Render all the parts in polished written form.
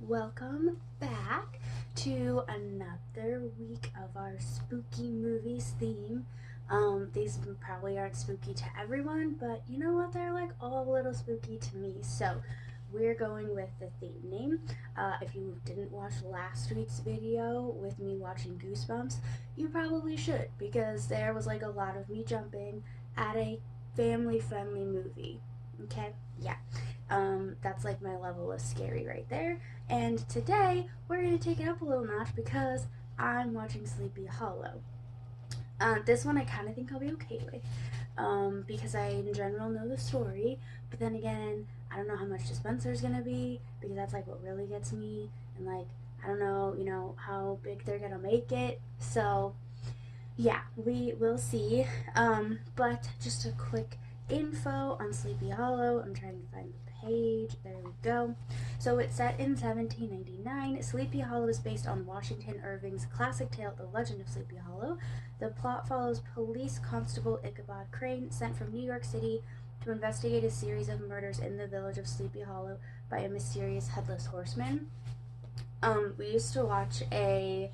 Welcome back to another week of our spooky movies theme. These probably aren't spooky to everyone, but you know what? They're like all a little spooky to me. So we're going with the theme name. If you didn't watch last week's video with me watching Goosebumps, you probably should because there was like a lot of me jumping at a family friendly movie. Okay? Yeah. That's like my level of scary right there. And today we're going to take it up a little notch because I'm watching Sleepy Hollow. This one I kind of think I'll be okay with because I in general know the story, but then again, I don't know how much suspense there's going to be because that's like what really gets me. And like, I don't know, how big they're going to make it. So, yeah, we will see. But just a quick info on Sleepy Hollow. I'm trying to find the page. There we go. So it's set in 1799. Sleepy Hollow is based on Washington Irving's classic tale, The Legend of Sleepy Hollow. The plot follows police constable Ichabod Crane, sent from New York City to investigate a series of murders in the village of Sleepy Hollow by a mysterious headless horseman. We used to watch a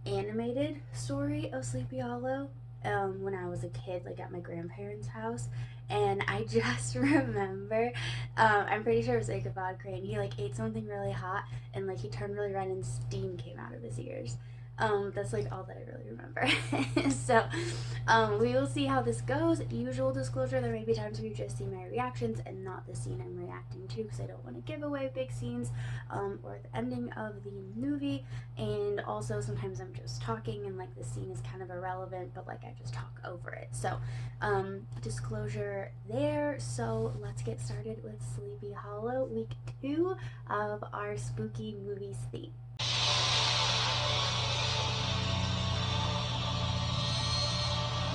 animated story of Sleepy Hollow when I was a kid, like at my grandparents' house. And I just remember, I'm pretty sure it was Ichabod Crane. He like ate something really hot and like he turned really red and steam came out of his ears. That's like all that I really remember. So, we will see how this goes. Usual disclosure: there may be times where you just see my reactions and not the scene I'm reacting to because I don't want to give away big scenes or the ending of the movie. And also sometimes I'm just talking and like the scene is kind of irrelevant, but like I just talk over it. So, disclosure there. So let's get started with Sleepy Hollow, week 2 of our spooky movies theme.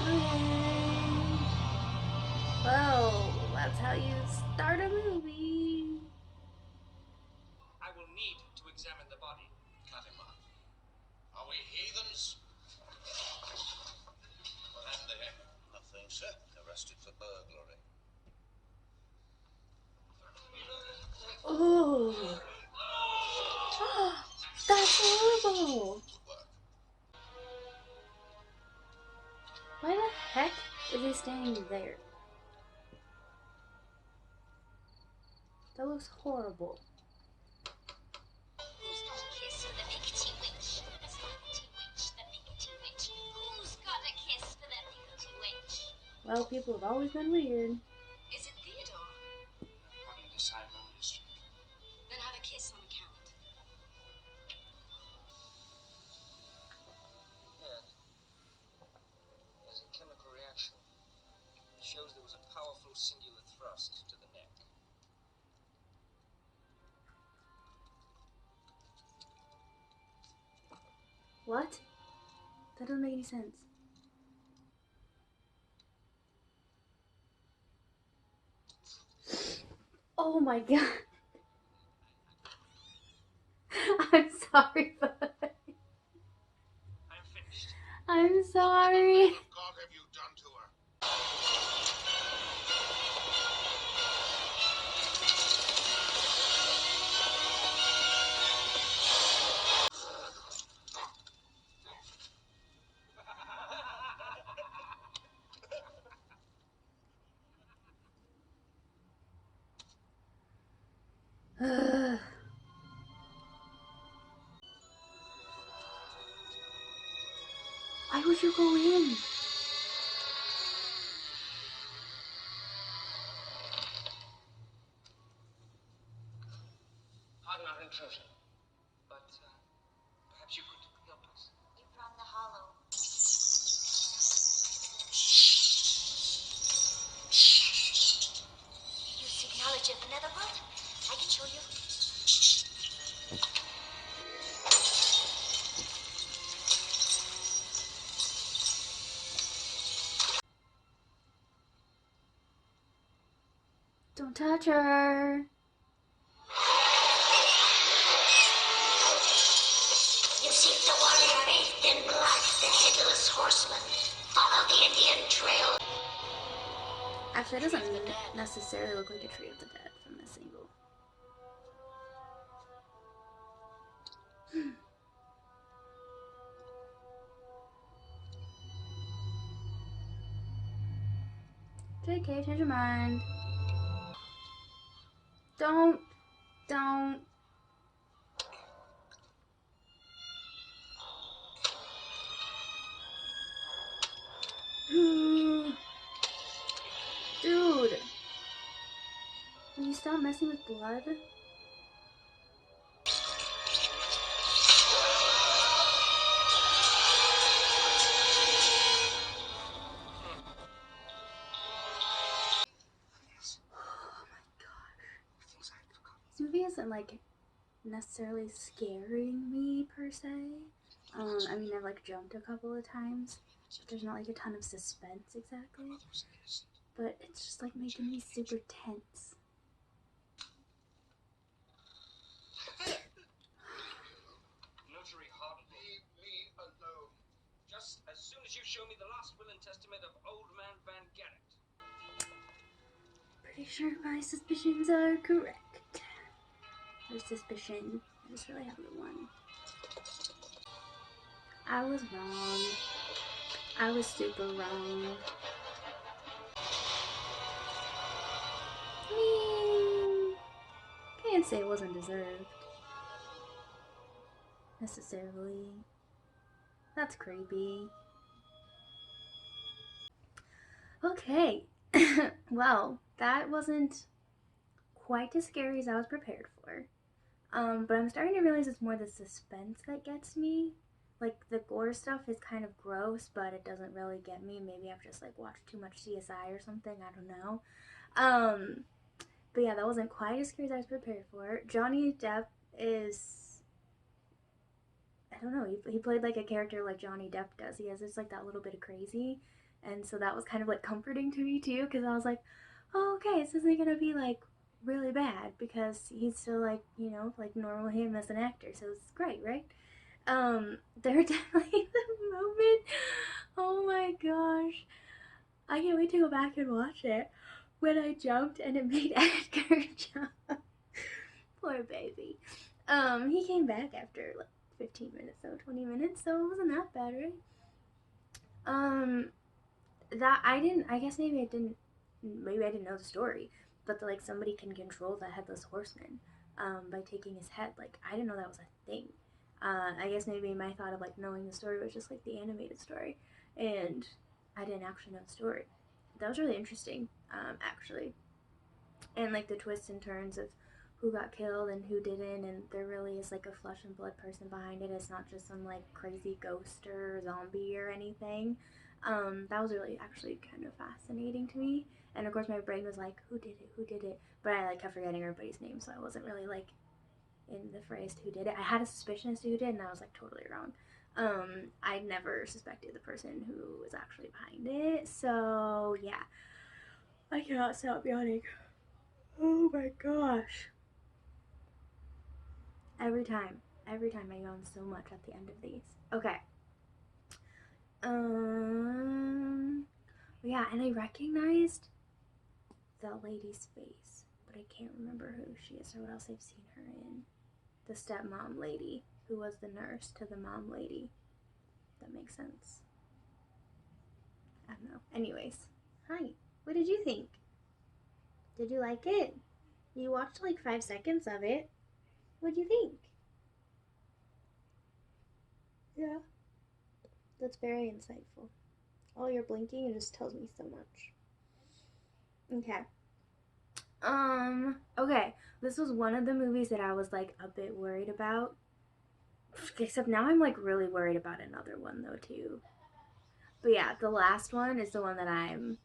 Okay. Well, that's how you start a movie. I will need to examine the body. Katelyn, are we heathens? What happened to him? Nothing, sir. Arrested for burglary. Oh, that's horrible. Why the heck is he staying there? That looks horrible. Who's got a kiss for the Pickety Witch? The Spaghetti Witch, the Pickety Witch. Who's got a kiss for the Pickety Witch? Well, people have always been weird. Is it Theodore? According to Simon history. Then have a kiss on account. Yeah. There's a chemical reaction. It shows there was a powerful singular thrust to the neck. What? That doesn't make any sense. Oh my god. I'm sorry, but I'm finished. I'm sorry. What God have you done to her? Why would you go in? Pardon our intrusion, but perhaps you could help us. You from the Hollow. You seek knowledge of the Netherworld? I can show you. Don't touch her. You seek the warrior bathed in blood, the headless horseman. Follow the Indian trail. Actually, it doesn't necessarily look like a Tree of the Dead from this angle. okay, change your mind. Don't. Dude. Will you stop messing with blood? Oh my gosh. This movie isn't like necessarily scaring me per se. I mean, I've like jumped a couple of times, but there's not like a ton of suspense exactly. But it's just like making me super tense. Notary Harden, leave me alone. Just as soon as you show me the last will and testament of Old Man Van Garrett. Pretty sure my suspicions are correct. Or suspicion. I just really have the one. I was wrong. I was super wrong. Can't say it wasn't deserved. Necessarily. That's creepy. Okay. Well, that wasn't quite as scary as I was prepared for. But I'm starting to realize it's more the suspense that gets me. Like, the gore stuff is kind of gross, but it doesn't really get me. Maybe I've just, like, watched too much CSI or something. I don't know. But yeah, that wasn't quite as scary as I was prepared for. Johnny Depp is... I don't know. He played, like, a character like Johnny Depp does. He has just, like, that little bit of crazy. And so that was kind of, like, comforting to me, too. Because I was like, oh, okay, this isn't going to be, like, really bad. Because he's still, like, you know, like, normal him as an actor. So it's great, right? There are definitely the moment. Oh my gosh. I can't wait to go back and watch it. When I jumped and it made Edgar jump. Poor baby. He came back after like 15 minutes, so 20 minutes, so it wasn't that bad, right? That I guess maybe I didn't know the story, but like somebody can control the headless horseman, by taking his head. Like, I didn't know that was a thing. I guess maybe my thought of like knowing the story was just like the animated story, and I didn't actually know the story. That was really interesting, actually, and like the twists and turns of who got killed and who didn't, and there really is like a flesh and blood person behind it. It's not just some like crazy ghost or zombie or anything. That was really actually kind of fascinating to me. And of course my brain was like, who did it? Who did it? But I like kept forgetting everybody's name, so I wasn't really like in the phrase who did it. I had a suspicion as to who did, and I was like totally wrong. I never suspected the person who was actually behind it. So yeah, I cannot stop yawning. Oh my gosh. Every time I yawn so much at the end of these. Okay. Yeah, and I recognized the lady's face, but I can't remember who she is or what else I've seen her in. The stepmom lady who was the nurse to the mom lady. That makes sense. I don't know. Anyways, hi. What did you think? Did you like it? You watched like 5 seconds of it. What'd you think? Yeah. That's very insightful. All your blinking, it just tells me so much. Okay. Okay. This was one of the movies that I was like a bit worried about. Except now I'm like really worried about another one though too. But yeah, the last one is the one that I'm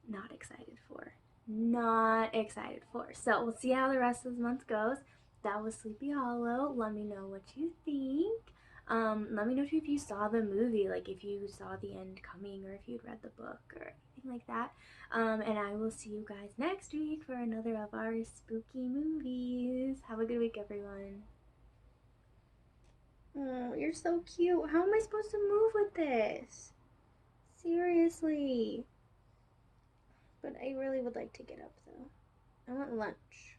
not excited for. Not excited for. So we'll see how the rest of the month goes. That was Sleepy Hollow. Let me know what you think. Let me know if you saw the movie, like if you saw the end coming, or if you'd read the book or anything like that. And I will see you guys next week for another of our spooky movies. Have a good week, everyone. Oh, you're so cute. How am I supposed to move with this? Seriously. But I really would like to get up, though. I want lunch.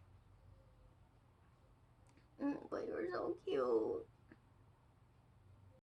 Oh, but you're so cute.